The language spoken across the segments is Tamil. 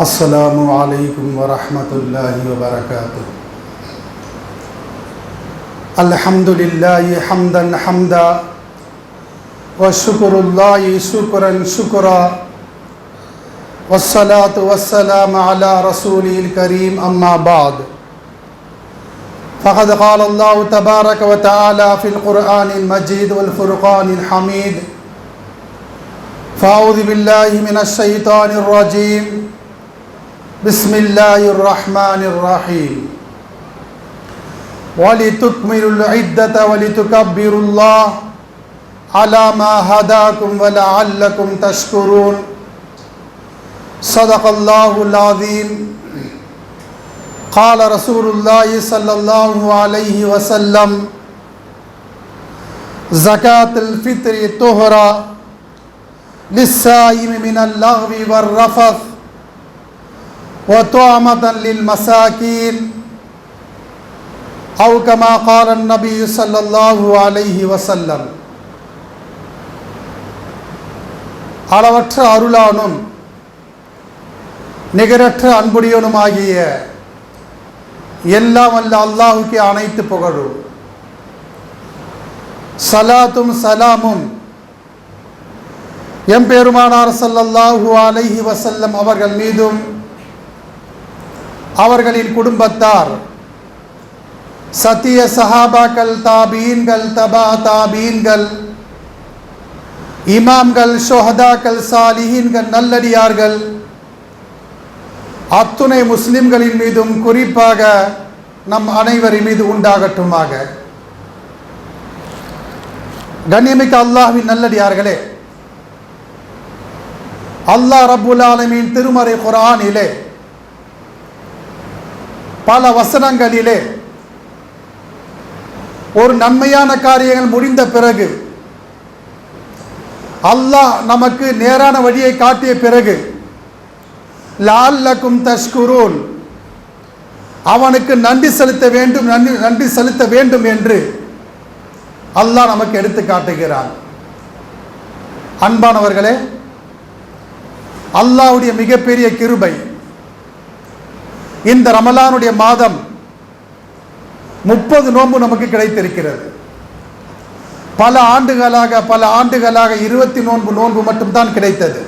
السلام عليكم ورحمة الله وبركاته. الحمد لله حمدا حمدا وشكر الله شكرا شكرا والصلاة والسلام على رسوله الكريم أما بعد فقد قال الله تبارك وتعالى في القرآن المجيد والفرقان الحميد فأعوذ بالله من الشيطان الرجيم بسم الله الرحمن الرحيم ولتكملوا العدة ولتكبروا الله على ما هداكم ولعلكم تشكرون صدق الله العظيم. قال رسول الله صلى الله عليه وسلم زكاة الفطر طهرا للصائم من اللغو والرفث وطعمة للمساكين أو كما قال النبي صلى الله عليه وسلم. அளவற்ற அருளானும் நிகரற்ற அன்புடையனுமாகிய எல்லாம் வல்ல அல்லாஹ்வுக்கே அனைத்து புகழும். சலாத்தும் சலாமும் எம்பெருமானார் ஸல்லல்லாஹு அலைஹி வஸல்லம் அவர்கள் மீதும் அவர்களின் குடும்பத்தார் சத்திய சஹாபாக்கள் தாபீன்கள் தபா தாபீன்கள் இமாம்கள் ஷுஹதாக்கள் சாலிஹீன்கள் நல்லடியார்கள் அத்துணை முஸ்லிம்களின் மீதும் குறிப்பாக நம் அனைவரின் மீது உண்டாகட்டுமாக. கண்ணியமிக்க அல்லாஹ்வின் நல்லடியார்களே, அல்லாஹ் ரப்புல் ஆலமீன் திருமறை குர்ஆனிலே பல வசனங்களிலே ஒரு நன்மையான காரியங்கள் முடிந்த பிறகு அல்லாஹ் நமக்கு நேரான வழியை காட்டிய பிறகு லஅல்லக்கும் தஷ்குரூன், அவனுக்கு நன்றி செலுத்த வேண்டும் என்று அல்லாஹ் நமக்கு எடுத்து காட்டுகிறான். அன்பானவர்களே, அல்லாஹ்வுடைய மிகப்பெரிய கிருபை, இந்த ரமலானுடைய மாதம் 30 நோன்பு நமக்கு கிடைத்திருக்கிறது. பல ஆண்டுகளாக 20 நோன்பு மட்டும்தான் கிடைத்தது.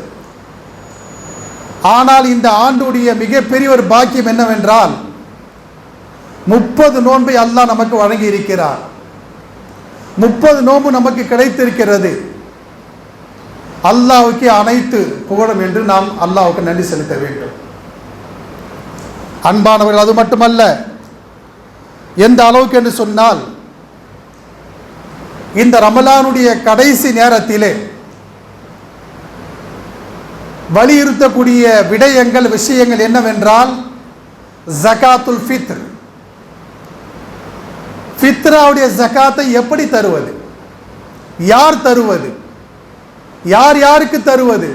ஆனால் இந்த ஆண்டுடைய மிகப்பெரிய ஒரு பாக்கியம் என்னவென்றால் 30 நோன்பை அல்லாஹ் நமக்கு வழங்கி இருக்கிறார். 30 நோன்பு நமக்கு கிடைத்திருக்கிறது. அல்லாஹ்வுக்கு அனைத்து புகழும் என்று நாம் அல்லாஹ்வுக்கு நன்றி செலுத்த வேண்டும். அன்பானவர்கள், அது மட்டுமல்ல, எந்த அளவுக்கு என்று சொன்னால் இந்த ரமலானுடைய கடைசி நேரத்திலே வலியுறுத்தக்கூடிய விஷயங்கள் என்னவென்றால் ஜகாத்துல் ஃபித்ர், ஃபித்ராவுடைய ஜகாத்தை எப்படி தருவது, யார் தருவது, யார் யாருக்கு தருவது,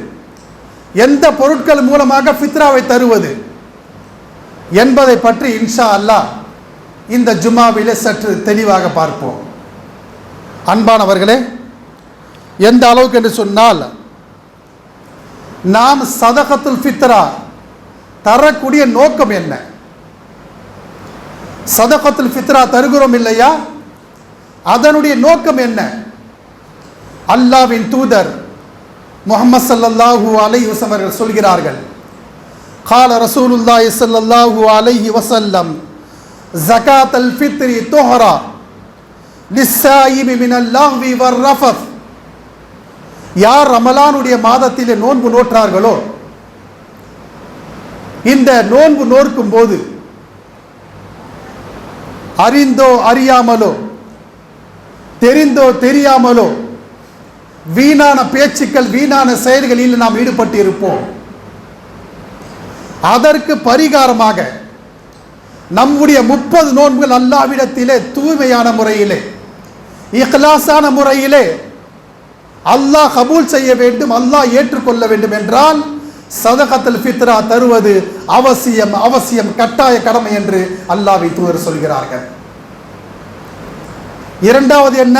எந்த பொருட்கள் மூலமாக ஃபித்ராவை தருவது என்பதை பற்றி இன்ஷா அல்லாஹ் இந்த ஜும்மாவிலே சற்று தெளிவாக பார்ப்போம். அன்பானவர்களே, எந்த அளவுக்கு என்று சொன்னால் நாம் சதகத்துல் ஃபித்ரா தரக்கூடிய நோக்கம் என்ன? சதகத்துல் ஃபித்ரா தருகிறோம் இல்லையா, அதனுடைய நோக்கம் என்ன? அல்லாஹ்வின் தூதர் முஹம்மது ஸல்லல்லாஹு அலைஹி வஸல்லம் அவர்கள் சொல்கிறார்கள், قال رسول الله صلى الله عليه وسلم زكاة الفطر طهرا للصائم من اللغو والرفث. யார் ரமலானுடைய மாதத்திலே நோன்பு நோற்றார்களோ, இந்த நோன்பு நோக்கும் போது அறிந்தோ அறியாமலோ தெரிந்தோ தெரியாமலோ வீணான பேச்சுக்கள் வீணான செயல்களில் நாம் ஈடுபட்டு இருப்போம். அதற்கு பரிகாரமாக நம்முடைய 30 நோன்புகள் அல்லாஹ்விடத்திலே தூய்மையான முறையிலே இக்லாஸான முறையிலே அல்லாஹ் கபூல் செய்ய வேண்டும், அல்லாஹ் ஏற்றுக்கொள்ள வேண்டும் என்றால் சதகத்துல் ஃபித்ரா தருவது அவசியம் கட்டாய கடமை என்று அல்லாஹ்வை தூதர் சொல்கிறார்கள். இரண்டாவது என்ன?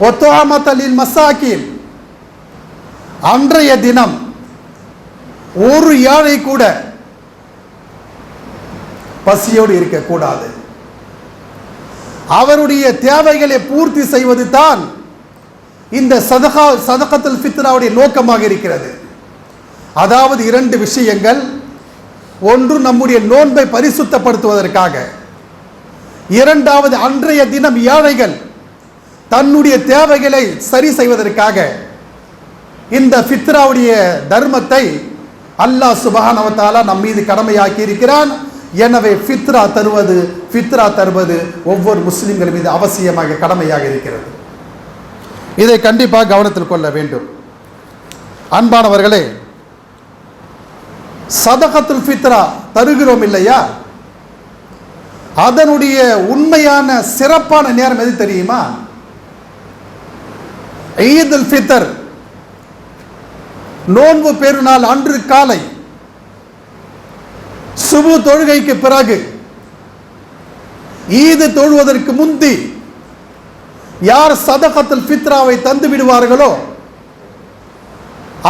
ஒத்துஆமத்தல் லில் மசாகின், அன்றைய தினம் ஒரு யாழை கூட பசியோடு இருக்கக்கூடாது. அவருடைய தேவைகளை பூர்த்தி செய்வது தான் இந்த சதகத்துல் ஃபித்ராவுடைய நோக்கமாக இருக்கிறது. அதாவது இரண்டு விஷயங்கள். ஒன்று நம்முடைய நோன்பை பரிசுத்தப்படுத்துவதற்காக, இரண்டாவது அன்றைய தினம் ஏழைகள் தன்னுடைய தேவைகளை சரி செய்வதற்காக இந்த ஃபித்ராவுடைய தர்மத்தை அல்லாஹ் சுப்ஹானஹு வ தஆலா நம் மீது கடமையாக்கி இருக்கிறான். எனவே ஃபித்ரா தருவது ஒவ்வொரு முஸ்லிம்கள் மீது அவசியமாக கடமையாக இருக்கிறது. இதை கண்டிப்பாக கவனத்தில் கொள்ள வேண்டும். அன்பானவர்களே, சதகத்துல் ஃபித்ரா தருகிறோம் இல்லையா, அதனுடைய உண்மையான சிறப்பான நேரம் எது தெரியுமா? ஈதுல் ஃபித்ர், நோன்பு பெருநாள் அன்று காலை சுபு தொழுகைக்கு பிறகு, ஈது தொழுவதற்கு முந்தி யார் சதகத்துல் ஃபித்ராவை தந்து விடுவார்களோ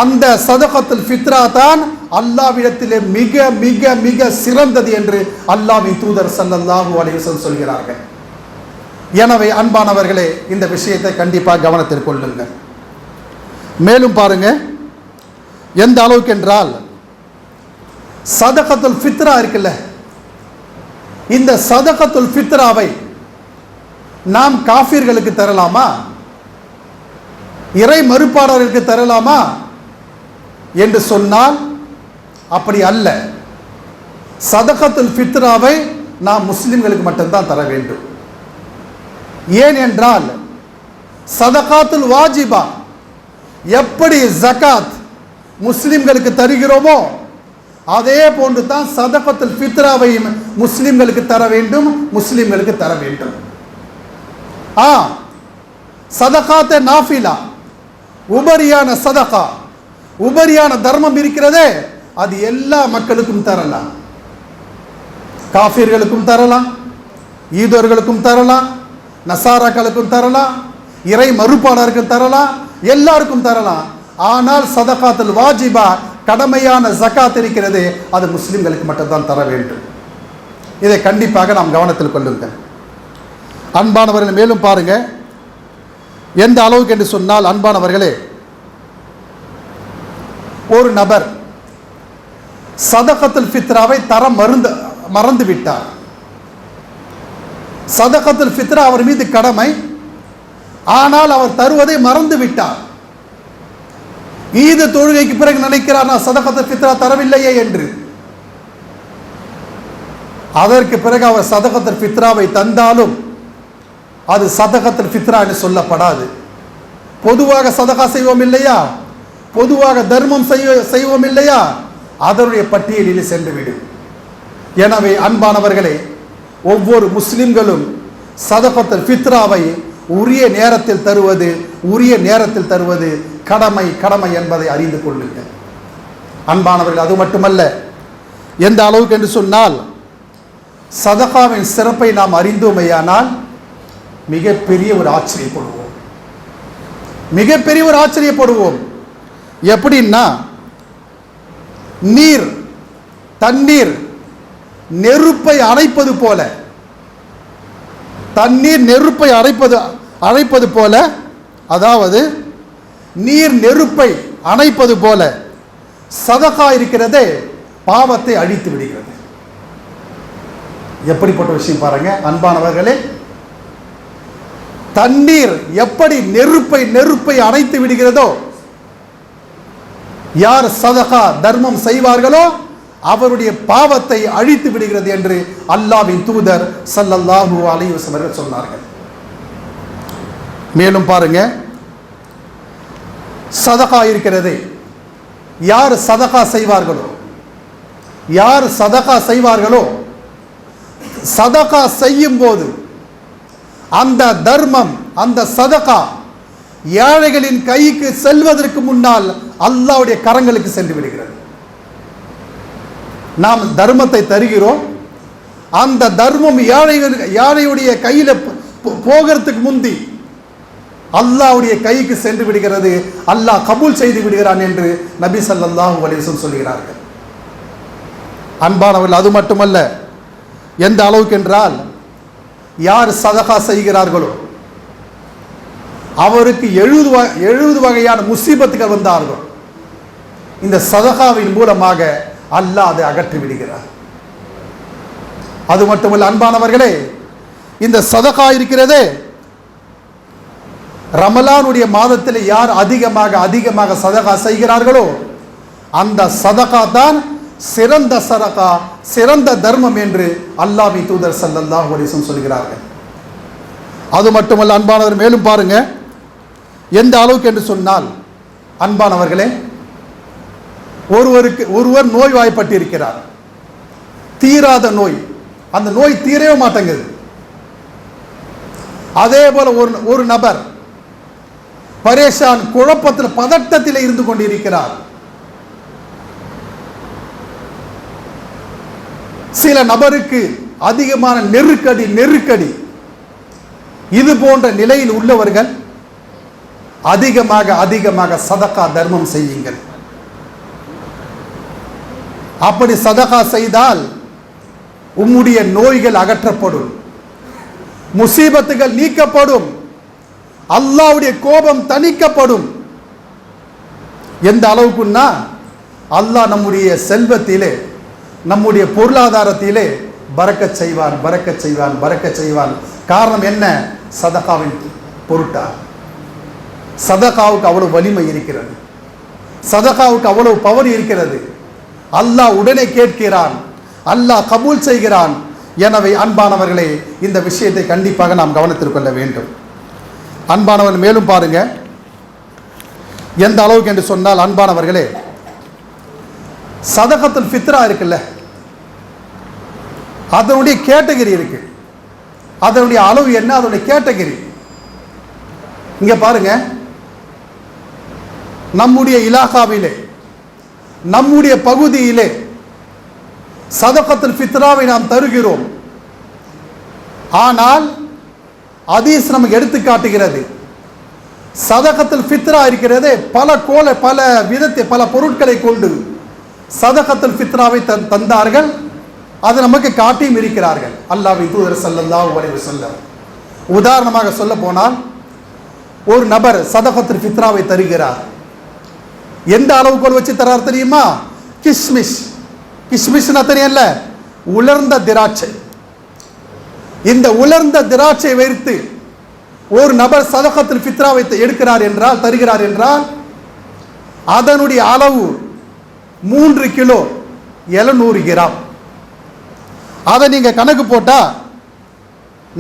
அந்த சதகத்துல் ஃபித்ரா தான் அல்லாஹ்விடத்திலே மிக மிக மிக சிறந்தது என்று அல்லாஹ்வின் தூதர் ஸல்லல்லாஹு அலைஹி வஸல்லம் சொல்கிறார்கள். எனவே அன்பானவர்களே, இந்த விஷயத்தை கண்டிப்பாக கவனத்தில் கொள்ளுங்கள். மேலும் பாருங்க, எந்த அளவுக்கு என்றால் சதகத்துல் ஃபித்ரா இருக்குல்ல, இந்த சதகத்துல் ஃபித்ராவை நாம் காஃபிர்களுக்கு தரலாமா, இறை மறுப்பாளர்களுக்கு தரலாமா என்று சொன்னால் அப்படி அல்ல. சதகத்துல் ஃபித்ராவை நாம் முஸ்லிம்களுக்கு மட்டும்தான் தர வேண்டும். ஏன் என்றால் சதகாத்துல் வாஜிபா எப்படி ஜகாத் முஸ்லிம்களுக்கு தருகிறோமோ அதே போன்று தான் சதகத்துல் ஃபித்ராவையும் முஸ்லிம்களுக்கு தர வேண்டும், முஸ்லிம்களுக்கு தர வேண்டும். சதகாத்தே நாஃபிலா, உபரியான சதகா, உபரியான தர்மம் இருக்கிறதே, அது எல்லா மக்களுக்கும் தரலாம். காஃபிர்களுக்கும் தரலாம், ஈதர்களுக்கும் தரலாம், நசாராக்களுக்கும் தரலாம், இறை மறுப்பாளருக்கும் தரலாம், எல்லாருக்கும் தரலாம். ஆனால் சதகாத்துல் வாஜிபா, கடமையான ஜகாத் இருக்கிறது, அது முஸ்லிம்களுக்கு மட்டும்தான் தர வேண்டும். இதை கண்டிப்பாக நாம் கவனத்தில் கொள்ளுங்கள். அன்பானவர்கள், மேலும் பாருங்க, எந்த அளவுக்கு என்று சொன்னால், அன்பானவர்களே, ஒரு நபர் சதகத்துல் ஃபித்ராவை தர மறந்து விட்டார். சதகத்துல் ஃபித்ரா அவர் மீது கடமை, ஆனால் அவர் தருவதை மறந்து விட்டார். ஈது தொழுகைக்கு பிறகு நினைக்கிறார், நான் சதகத்துல் ஃபித்ரா தரவில்லையே என்று. அதற்கு பிறகு அவர் சதகத்துல் ஃபித்ராவை தந்தாலும் அது சதகத்துல் ஃபித்ரா என்று சொல்லப்படாது. பொதுவாக சதகா செய்வோம் இல்லையா, பொதுவாக தர்மம் செய்வோம் இல்லையா, அதனுடைய பட்டியலில் சென்றுவிடும். எனவே அன்பானவர்களே, ஒவ்வொரு முஸ்லிம்களும் சதகத்துல் ஃபித்ராவை உரிய நேரத்தில் தருவது கடமை என்பதை அறிந்து கொள்ளுங்கள். அன்பானவர்கள், அது மட்டுமல்ல, எந்த அளவுக்கு என்று சொன்னால், சதகாவின் சிறப்பை நாம் அறிந்தோமையானால் மிகப்பெரிய ஒரு ஆச்சரியப்படுவோம். எப்படின்னா, தண்ணீர் நெருப்பை அணைப்பது போல, தண்ணீர் நெருப்பை அணைப்பது போல, அதாவது நீர் நெருப்பை அணைப்பது போல சதகா இருக்கிறதே பாவத்தை அழித்து விடுகிறது. எப்படிப்பட்ட விஷயம் பாருங்க அன்பானவர்களே. தண்ணீர் எப்படி நெருப்பை அணைத்து விடுகிறதோ, யார் சதகா தர்மம் செய்வார்களோ அவருடைய பாவத்தை அழித்து விடுகிறது என்று அல்லாஹ்வின் தூதர் ஸல்லல்லாஹு அலைஹி வஸல்லம் சொன்னார்கள். மேலும் பாருங்க, சதகா இருக்கிறதே, யார் சதகா செய்வார்களோ சதகா செய்யும் போது அந்த தர்மம், அந்த சதகா ஏழைகளின் கைக்கு செல்வதற்கு முன்னால் அல்லாஹ்வுடைய கரங்களுக்கு சென்று விடுகிறது. நாம் தர்மத்தை தருகிறோம், அந்த தர்மம் ஏழையுடைய கையில் போகிறதுக்கு முந்தி அல்லாஹ்வுடைய கைக்கு சென்று விடுகிறது, அல்லாஹ் கபூல் செய்து விடுகிறான் என்று நபி ஸல்லல்லாஹு அலைஹி வஸல்லம் சொல்கிறார்கள். அன்பானவர்கள், அது மட்டுமல்ல, எந்த அளவுக்கு என்றால், யார் சதகா செய்கிறார்களோ அவருக்கு 70 வகையான முசீபத்துகள் வந்தார்கள். இந்த சதகாவின் மூலமாக அல்லாஹ் அதை அகற்றி விடுகிறார். அது மட்டுமல்ல அன்பானவர்களே, இந்த சதகா இருக்கிறதே, ரமலானுடைய மாதத்தில் யார் அதிகமாக சதகா செய்கிறார்களோ அந்த சதகா தான் சிறந்த சதகா, சிறந்த தர்மம் என்று அல்லாஹ்வின் தூதர் ஸல்லல்லாஹு அலைஹி வஸல்லம் சொல்கிறார்கள். அது மட்டுமல்ல அன்பானவர், மேலும் பாருங்க, எந்த அளவுக்கு என்று சொன்னால் அன்பானவர்களே, ஒருவர் நோய்வாய்ப்பட்டிருக்கிறார், தீராத நோய், அந்த நோய் தீரவே மாட்டேங்குது. அதே போல ஒரு நபர் பரேஷான், குழப்பத்தில், பதட்டத்தில் இருந்து கொண்டிருக்கிறார். சில நபருக்கு அதிகமான நெருக்கடி இது போன்ற நிலையில் உள்ளவர்கள் அதிகமாக சதகா தர்மம் செய்யுங்கள். அப்படி சதகா செய்தால் உம்முடைய நோய்கள் அகற்றப்படும், முசீபத்துகள் நீக்கப்படும், அல்லாஹ்வுடைய கோபம் தணிக்கப்படும். எந்த அளவுக்குன்னா, அல்லாஹ் நம்முடைய செல்வத்திலே, நம்முடைய பொருளாதாரத்திலே பரக்கத் செய்வான். காரணம் என்ன? சதகாவின் பொருட்டா. சதகாவுக்கு அவ்வளவு வலிமை இருக்கிறது, சதகாவுக்கு அவ்வளவு பவர் இருக்கிறது. அல்லாஹ் உடனே கேட்கிறான், அல்லாஹ் கபூல் செய்கிறான். எனவே அன்பானவர்களே, இந்த விஷயத்தை கண்டிப்பாக நாம் கவனத்தில் கொள்ள வேண்டும். அன்பானவர்கள், மேலும் பாருங்க, எந்த அளவுக்கு என்று சொன்னால் அன்பானவர்களே, சதகத்துல் ஃபித்ரா இருக்குல்ல, அதனுடைய கேட்டகரி இருக்கு, அதனுடைய அளவு என்ன, அதனுடைய கேட்டகரி. இங்க பாருங்க, நம்முடைய இலாகாவிலே, நம்முடைய பகுதியிலே சதகத்துல் ஃபித்ராவை நாம் தருகிறோம். ஆனால் ஹதீஸ் நமக்கு எடுத்து காட்டுகிறது, சதகத்துல் ஃபித்ரா இருக்கிறதே, பல விதத்தை, பல பொருட்களை கொண்டு சதகத்துல் ஃபித்ராவை தந்தார்கள். அது நமக்கு காட்டியும் இருக்கிறார்கள் அல்லாஹ்வின் தூதர் ஸல்லல்லாஹு அலைஹி வஸல்லம். உதாரணமாக சொல்ல போனால், ஒரு நபர் சதகத்துல் ஃபித்ராவை தருகிறார். எந்த அளவுக்கு வச்சு தரார் தெரியுமா? கிஸ்மிஸ்னா தெரியல, உலர்ந்த திராட்சை. இந்த உலர்ந்த திராட்சை வைத்து ஒரு நபர் சதகத்துல் ஃபித்ராவை தருகிறார் என்றால் அதனுடைய அளவு 3 கிலோ 700 கிராம். அதை நீங்க கணக்கு போட்டா,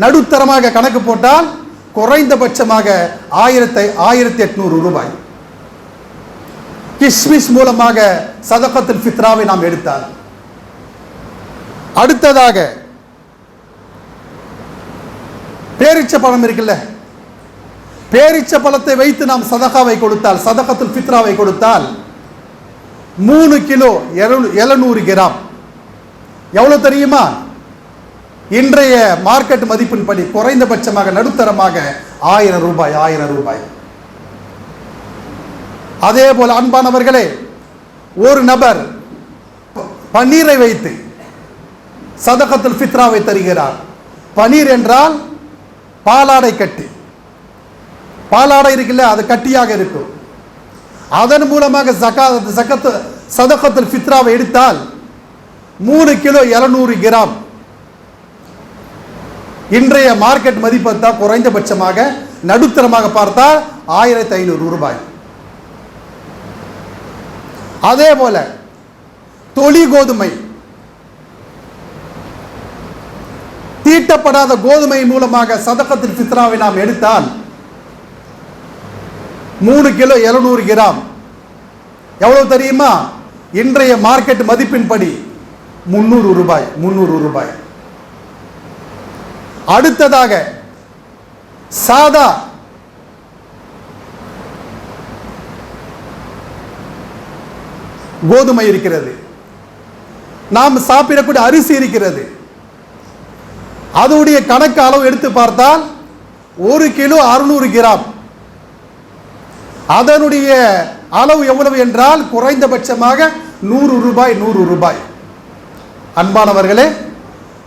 நடுத்தரமாக கணக்கு போட்டால் குறைந்தபட்சமாக 1800 ரூபாய். கிஸ்மிஸ் மூலமாக சதகத்துல் ஃபித்ராவை நாம் எடுத்தால், அடுத்ததாக பேரிச்ச பழம் இருக்குல்ல, பேரிச்ச பழத்தை வைத்து நாம் சதகாவை கொடுத்தால், சதகத்துல் ஃபித்ராவை கொடுத்தால் 3 கிலோ 700 கிராம் எவ்வளவு தெரியுமா? இன்றைய மார்க்கெட் மதிப்பின்படி குறைந்தபட்சமாக நடுத்தரமாக 1000 ரூபாய். அதே போல அன்பானவர்களே, ஒரு நபர் பன்னீரை வைத்து சதகத்துல் ஃபித்ராவை தருகிறார். பன்னீர் என்றால் பாலாடை கட்டி, பாலாடை இருக்குல்ல, அது கட்டியாக இருக்கும். அதன் மூலமாக சதகத்துல் ஃபித்ராவை எடுத்தால் 3 கிலோ 700 கிராம். இன்றைய மார்க்கெட் மதிப்பு தான் குறைந்தபட்சமாக, நடுத்தரமாக பார்த்தால் 1500 ரூபாய். அதே போல தொழி கோதுமை, தீட்டப்படாத கோதுமை மூலமாக சதகத்துல் ஃபித்ராவை நாம் எடுத்தால் 3 கிலோ 700 கிராம் எவ்வளவு தெரியுமா? இன்றைய மார்க்கெட் மதிப்பின்படி 300 ரூபாய். அடுத்ததாக சாதா கோதுமை இருக்கிறது, நாம் சாப்பிடக்கூடிய அரிசி இருக்கிறது. அதனுடைய கணக்கு அளவு எடுத்து பார்த்தால் 1 கிலோ 600 கிராம் அதனுடைய அளவு எவ்வளவு என்றால் குறைந்தபட்சமாக 100 ரூபாய். 100 ரூபாய். அன்பானவர்களே,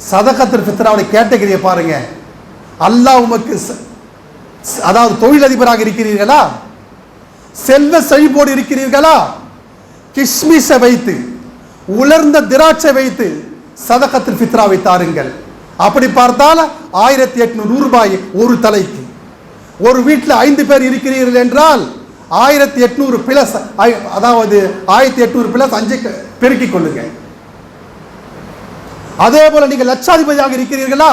சதகத்துல் ஃபித்ராவுடைய கேட்டகரியை பாருங்க. அல்லாஹ் உமக்கு அதாவது தொழிலதிபராக இருக்கிறீர்களா, செல்வ செழிப்போடு இருக்கிறீர்களா, கிஷ்மிஷை வைத்து உலர்ந்த திராட்சை வைத்து சதகத்துல் ஃபித்ராவை தாருங்கள். அப்படி பார்த்தால் 1800 ரூபாய் ஒரு தலைக்கு. ஒரு வீட்டில் 5 பேர் இருக்கிறீர்கள் என்றால் 1800 பிளஸ், அதாவது 1800 பிளஸ் 5 பெருக்கிக் கொள்ளுங்க. அதே போல நீங்கள் லட்சாதிபதியாக இருக்கிறீர்களா,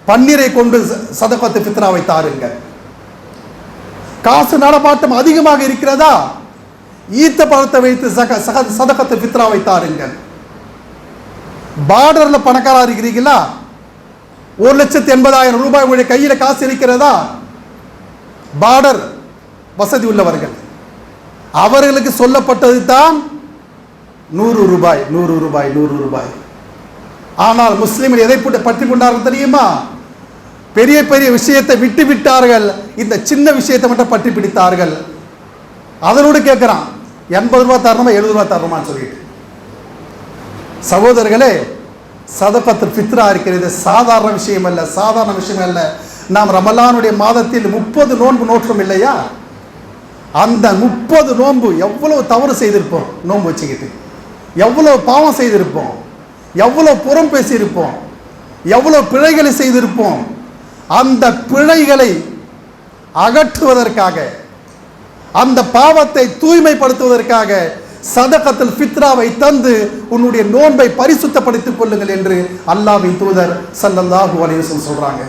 பன்னீரை கொண்டு சதகத்துல் ஃபித்ராவை தாருங்கள். காசு நடமாட்டம் அதிகமாக இருக்கிறதா, ஈத்த பழத்தை வைத்து சதகத்துல் ஃபித்ராவை தாருங்கள். பார்டர்ல பணக்காரா இருக்கிறீங்களா, 1,80,000 ரூபாய் உங்களுடைய கையில் காசு இருக்கிறதா, பார்டர் வசதி உள்ளவர்கள், அவர்களுக்கு சொல்லப்பட்டது தான் 100 ரூபாய். 100 ரூபாய். 100 ரூபாய். ஆனால் முஸ்லிம்கள் எதை பற்றி கொண்டார்கள் தெரியுமா? பெரிய பெரிய விஷயத்தை விட்டு விட்டார்கள், இந்த சின்ன விஷயத்தை மட்டும் பற்றி பிடித்தார்கள். அதனோடு கேட்கிறான் 80 ரூபாய் தரணுமா 70 ரூபாய் தரணுமான்னு சொல்லிட்டு. சகோதரர்களே, சதகத்துல் ஃபித்ரா இருக்கிறது சாதாரண விஷயம் அல்ல, சாதாரண விஷயம் அல்ல. நாம் ரமலானுடைய மாதத்தில் 30 நோன்பு நோற்றோம் இல்லையா? அந்த 30 நோன்பு எவ்வளவு தவறு செய்திருப்போம், நோன்பு வச்சுக்கிட்டு எவ்வளவு பாவம் செய்திருப்போம், எவ்வளவு புறம் பேசியிருப்போம், எவ்வளவு பிழைகளை செய்திருப்போம். அந்த பிழைகளை அகற்றுவதற்காக, அந்த பாவத்தை தூய்மைப்படுத்துவதற்காக சதகத்துல் ஃபித்ராவை தந்து உன்னுடைய நோன்பை பரிசுத்தப்படுத்திக் கொள்ளுங்கள் என்று அல்லாஹ்வின் தூதர் ஸல்லல்லாஹு அலைஹி வஸல்லம் சொல்றாங்க.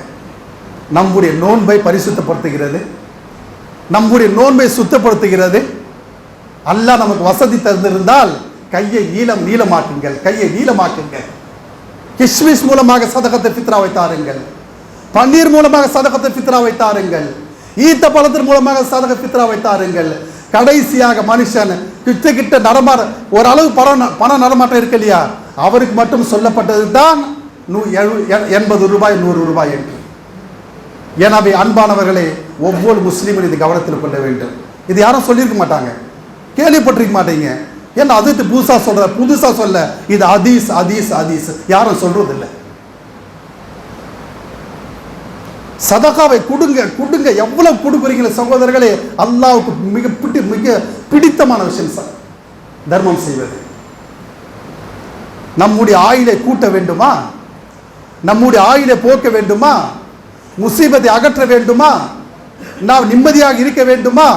நம்முடைய நோன்பை பரிசுத்தப்படுத்துகிறது, நம்முடைய நோன்பை சுத்தப்படுத்துகிறது. அல்லாஹ் நமக்கு வசதி தந்திருந்தால் கையை நீளமாக்குங்கள், கையை நீளமாக்குங்கள். கிஷ்மிஷ் மூலமாக சதகத்துல் ஃபித்ராவை தாருங்கள், பன்னீர் மூலமாக சதகத்துல் ஃபித்ராவை தாருங்கள், ஈத்த பழத்தின் மூலமாக சதகத்துல் ஃபித்ராவை தாருங்கள். கடைசியாக மனுஷன் கிட்ட நடமாட ஒரு அளவு பண நடமாட்டம் இருக்கு இல்லையா, அவருக்கு மட்டும் சொல்லப்பட்டது தான் 80 ரூபாய் 100 ரூபாய் என்று. எனவே அன்பானவர்களே, ஒவ்வொரு முஸ்லீமும் இது கவனத்தில் கொள்ள வேண்டும். இது யாரும் சொல்லியிருக்க மாட்டாங்க, கேள்விப்பட்டிருக்க மாட்டீங்க. ஏன்னா அது புதுசா சொல்ற, புதுசா சொல்ல, இது ஹதீஸ் ஹதீஸ் ஹதீஸ் யாரும் சொல்றதில்லை. சதகாவை கொடுங்க கொடுங்க, எவ்வளவு கொடுக்குறீங்களே சகோதரர்களே, அல்லாஹ்வுக்கு மிக பிடித்தமான விஷயம் தர்மம் செய்வது. நம்முடைய ஆயுளை கூட்ட வேண்டுமா, நம்முடைய ஆயுளை போக்க வேண்டுமா, முசீபத்தை அகற்ற வேண்டுமா, நாம் நிம்மதியாக இருக்க வேண்டுமா,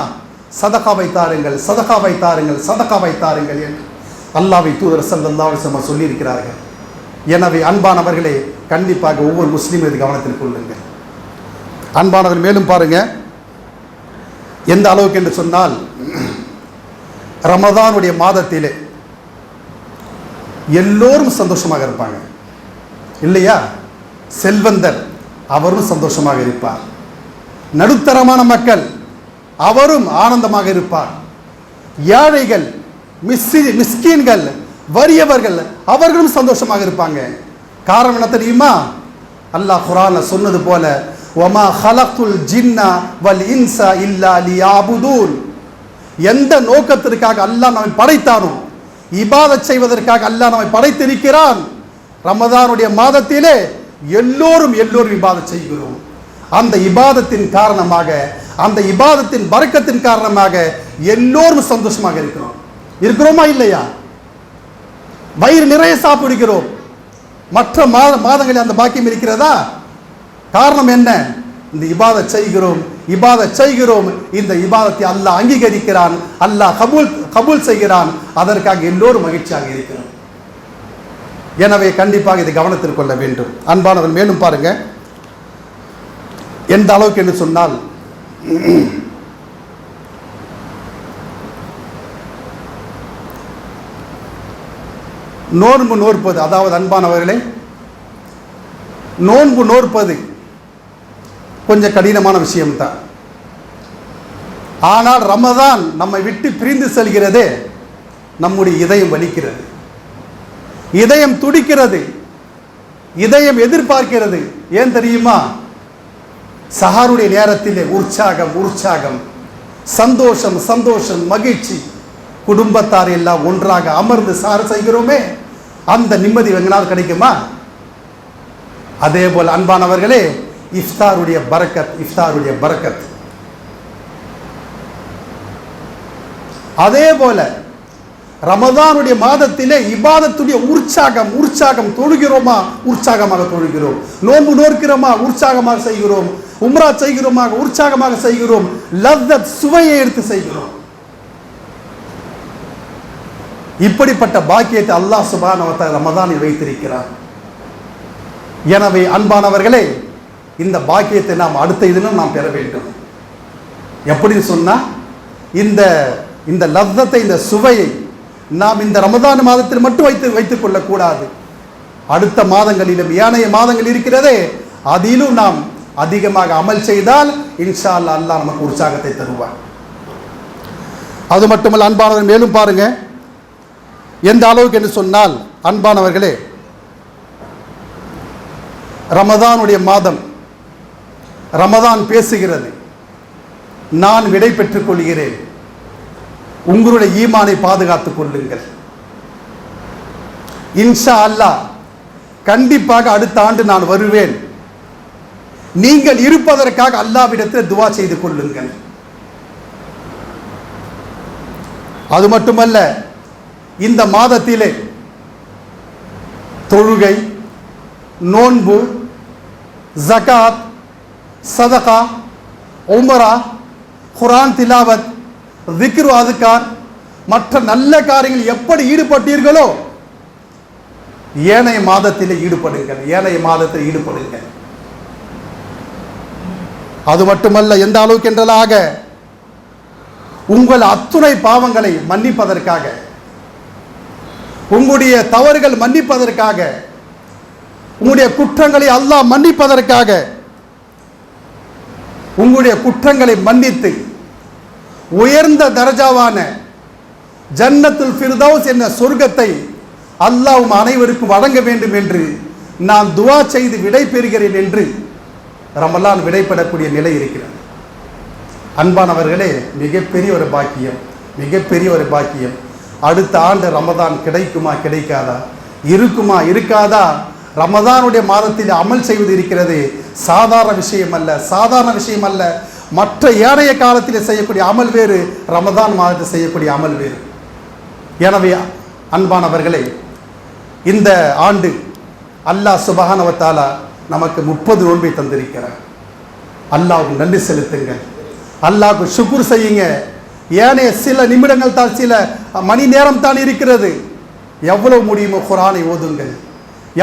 சதகாவை தாருங்கள், சதகாவை தாருங்கள், சதகாவை தாருங்கள் என்று அல்லாஹ்வின் தூதர் ஸல்லல்லாஹு அலைஹி வஸல்லம் சொல்லி இருக்கிறார்கள். எனவே அன்பானவர்களே, கண்டிப்பாக ஒவ்வொரு முஸ்லீமும் இது கவனத்தில் கொள்ளுங்கள். அன்பானவர் மேலும் பாருங்க, எந்த அளவுக்கு என்று சொன்னால், ரமதானுடைய மாதத்திலே எல்லோரும் சந்தோஷமாக இருப்பாங்க இல்லையா? செல்வந்தர் அவரும் சந்தோஷமாக இருப்பார், நடுத்தரமான மக்கள் அவரும் ஆனந்தமாக இருப்பார், ஏழைகள் மிஸ்கீன்கள் வறியவர்கள் அவர்களும் சந்தோஷமாக இருப்பாங்க. காரணம் என்ன தெரியுமா? அல்லாஹ் குர்ஆன்ல சொன்னது போல, வமா ஹலக்குல் ஜின்னா வல் இன்சா இல்லா லியாபுதூன். எந்த நோக்கத்திற்காக அல்லாஹ் நம்மை படைத்தானோ, இபாதத் செய்வதற்காக அல்லாஹ் நம்மை படைத்திருக்கிறான். ரமதானுடைய மாதத்திலே எல்லோரும் இபாதத் செய்கிறோம். அந்த இபாதத்தின் காரணமாக, அந்த இபாதத்தின் பரக்கத்தின் காரணமாக எல்லோரும் சந்தோஷமாக இருக்கிறோமா இல்லையா? வயிறு நிறைய சாப்பிடுகிறோம். மற்ற மாதங்களில் அந்த பாக்கியம் இருக்கிறதா? காரணம் என்ன? இந்த இபாதத் செய்கிறோம். இந்த இபாதத்தை அல்லாஹ் அங்கீகரிக்கிறான், அல்லாஹ் கபூல் செய்கிறான். அதற்காக எல்லோரும் மகிழ்ச்சியாக இருக்கிறோம். எனவே கண்டிப்பாக இதை கவனத்தில் கொள்ள வேண்டும். அன்பானவர்கள் மேலும் பாருங்க, எந்த அளவுக்கு என்று சொன்னால், நோன்பு நோற்பது, அதாவது அன்பானவர்களே, நோன்பு நோற்பது கொஞ்சம் கடினமான விஷயம்தான். ஆனால் ரமதான் நம்மை விட்டு பிரிந்து செல்கிறதே, நம்முடைய இதயம் வலிக்கிறது, இதயம் துடிக்கிறது, இதயம் எதிர்பார்க்கிறது. ஏன் தெரியுமா? சஹருடைய நேரத்திலே உற்சாகம், சந்தோஷம் சந்தோஷம் மகிழ்ச்சி, குடும்பத்தார் எல்லாம் ஒன்றாக அமர்ந்து சாறு செய்கிறோமே, அந்த நிம்மதி எங்களால் கிடைக்குமா? அதே போல் அன்பானவர்களே, இஃப்தாருடைய பரக்கத். அதே போல ரமதானுடைய மாதத்திலே இபாதத்துடைய உற்சாகம் தொழுகிறோமா, உற்சாகமாக தொழுகிறோம். நோன்பு நோக்கிறோமா, உற்சாகமாக செய்கிறோம். உம்ரா செய்கிறோமா, உற்சாகமாக செய்கிறோம். லத்தத் சுவையை எடுத்து செய்கிறோம். இப்படிப்பட்ட பாக்கியத்தை அல்லாஹ் சுப்ஹானஹு வ தஆலா ரமதானில் வைத்திருக்கிறார். எனவே அன்பானவர்களே, இந்த பாக்கியத்தை நாம் அடுத்த இதிலும் நாம் பெற வேண்டும். எப்படி சொன்னா, இந்த லத்தத்தை, இந்த சுவையை நாம் இந்த ரமதான் மாதத்தில் மட்டும் வைத்துக் கொள்ளக்கூடாது. அடுத்த மாதங்களிலும் ஏனைய மாதங்கள் இருக்கிறதே, அதிலும் நாம் அதிகமாக அமல் செய்தால் இன்ஷா அல்லாஹ் அல்லாஹ் நமக்கு உற்சாகத்தை தருவார். அது மட்டுமல்ல அன்பானவர்கள், மேலும் பாருங்க எந்த அளவுக்கு என்று சொன்னால், அன்பானவர்களே, ரமதானுடைய மாதம், ரமதான் பேசுகிறது, நான் விடை பெற்றுக் கொள்கிறேன், உங்களுடைய ஈமானை பாதுகாத்துக் கொள்ளுங்கள், இன்ஷா அல்லாஹ் கண்டிப்பாக அடுத்த ஆண்டு நான் வருவேன், நீங்கள் இருப்பதற்காக அல்லாஹ்விடத்தில் துஆ செய்து கொள்ளுங்கள். அது மட்டுமல்ல, இந்த மாதத்திலே தொழுகை, நோன்பு, ஜகாத், சதகா, உம்ரா, குர்ஆன் திலாவத், திக்ரு அதுக்கார், மற்ற நல்ல காரியங்கள் எப்படி ஈடுபட்டீர்களோ ஏனைய மாதத்தில் ஈடுபடுங்கள். அது மட்டுமல்ல, எந்த அளவுக்கு என்றாலாக உங்கள் அத்துணை பாவங்களை மன்னிப்பதற்காக, உங்களுடைய தவறுகள் மன்னிப்பதற்காக, உங்களுடைய குற்றங்களை அல்லாஹ் மன்னிப்பதற்காக, உங்களுடைய குற்றங்களை மன்னித்து உயர்ந்த தரஜாவான ஜன்னத்துல் ஃபிர்தௌஸ் என்ற சொர்க்கத்தை அல்லாஹ் அனைவருக்கும் வழங்க வேண்டும் என்று நான் துஆ செய்து விடை பெறுகிறேன் என்று ரமலான் விடைபெறக்கூடிய நிலை இருக்கிறது. அன்பானவர்களே, மிகப்பெரிய ஒரு பாக்கியம். அடுத்த ஆண்டு ரமதான் கிடைக்குமா கிடைக்காதா, இருக்குமா இருக்காதா? ரமதானுடைய மாதத்தில் அமல் செய்வது இருக்கிறது, சாதாரண விஷயம் அல்ல. மற்ற ஏனைய காலத்தில் செய்யக்கூடிய அமல் வேறு, ரமதான் மாதத்தில் செய்யக்கூடிய அமல் வேறு. எனவே அன்பானவர்களே, இந்த ஆண்டு அல்லாஹ் சுப்ஹானஹு வ தஆலா நமக்கு 30 நோன்பை தந்திருக்கிறார். அல்லாஹ்வுக்கு நன்றி செலுத்துங்கள், அல்லாஹ்வுக்கு ஷுக்ர் செய்யுங்க. ஏனைய சில நிமிடங்கள் தான், சில மணி நேரம் தான் இருக்கிறது. எவ்வளவு முடியுமோ குர்ஆனை ஓதுங்கள்,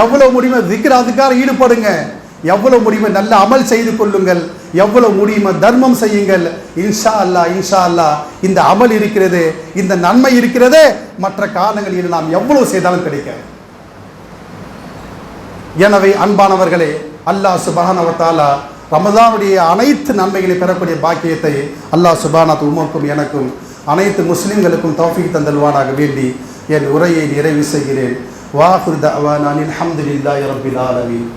எவ்வளவு முடியுமோ திக்ர் அதுக்காக ஈடுபடுங்க, எவ்வளவு முடியுமோ நல்ல அமல் செய்து கொள்ளுங்கள், எவ்வளவு முடியுமோ தர்மம் செய்யுங்கள். இன்ஷா அல்லாஹ் இந்த அமல் இருக்கிறது, இந்த நன்மை இருக்கிறதே, மற்ற காரணங்களில் நாம் எவ்வளவு செய்தாலும் கிடைக்காது. எனவே அன்பானவர்களே, அல்லாஹ் சுப்ஹானஹு வ தஆலா ரமதானுடைய அனைத்து நன்மைகளை பெறக்கூடிய பாக்கியத்தை அல்லாஹ் சுப்ஹானஹு உமக்கும் எனக்கும் அனைத்து முஸ்லிம்களுக்கும் தௌஃபீக் தந்தல்வானாக வேண்டி என் உரையை நிறைவு செய்கிறேன். வாஹிரு தஅவானா அல்ஹம்துலில்லாஹி ரப்பில் ஆலமீன்.